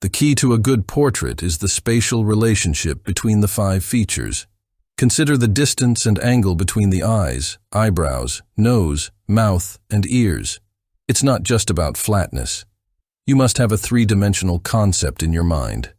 The key to a good portrait is the spatial relationship between the 5 features. Consider the distance and angle between the eyes, eyebrows, nose, mouth, and ears. It's not just about flatness. You must have a 3-dimensional concept in your mind.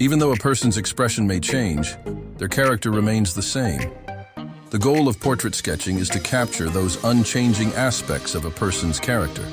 Even though a person's expression may change, their character remains the same. The goal of portrait sketching is to capture those unchanging aspects of a person's character.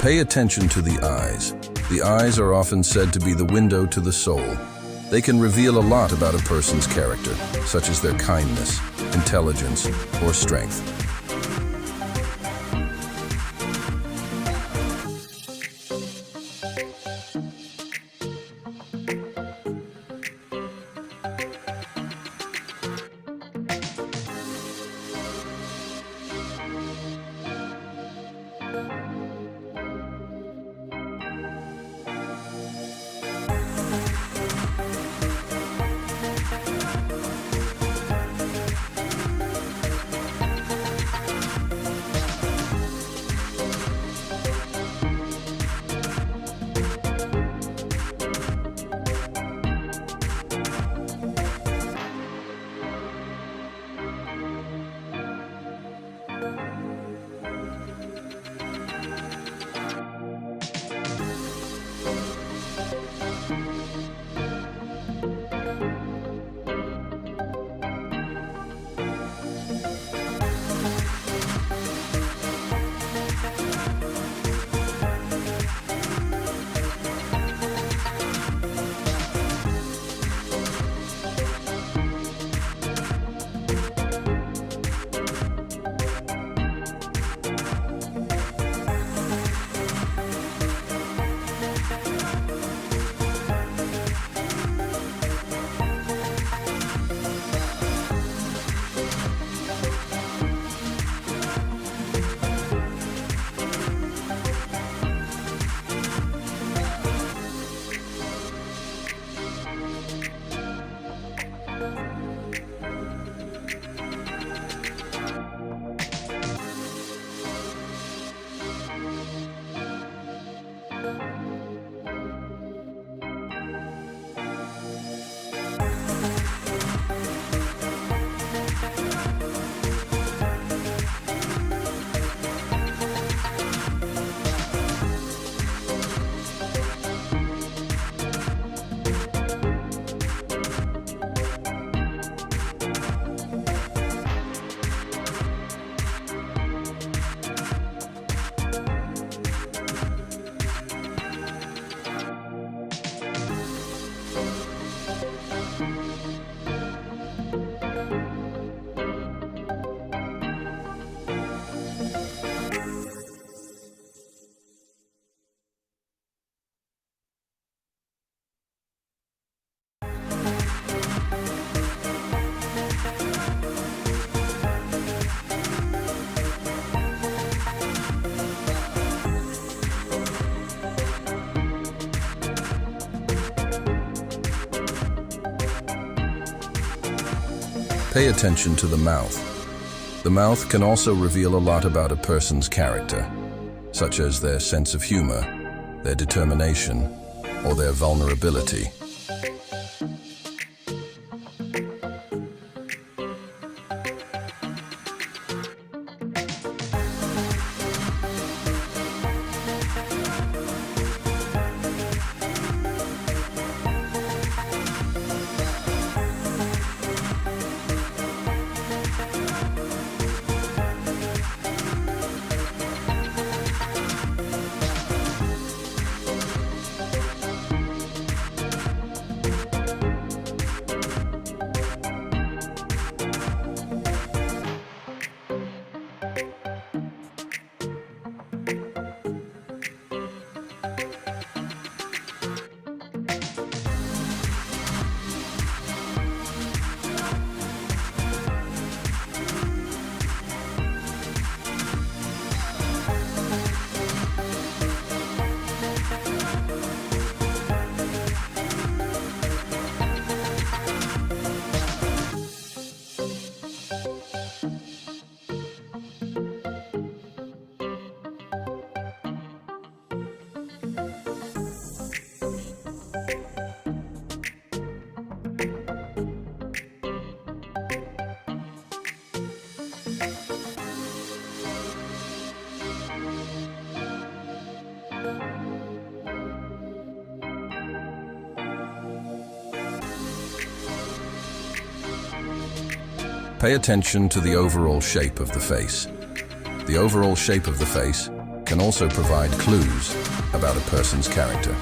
Pay attention to the eyes. The eyes are often said to be the window to the soul. They can reveal a lot about a person's character, such as their kindness, intelligence, or strength. Pay attention to the mouth. The mouth can also reveal a lot about a person's character, such as their sense of humor, their determination, or their vulnerability. Pay attention to the overall shape of the face. The overall shape of the face can also provide clues about a person's character.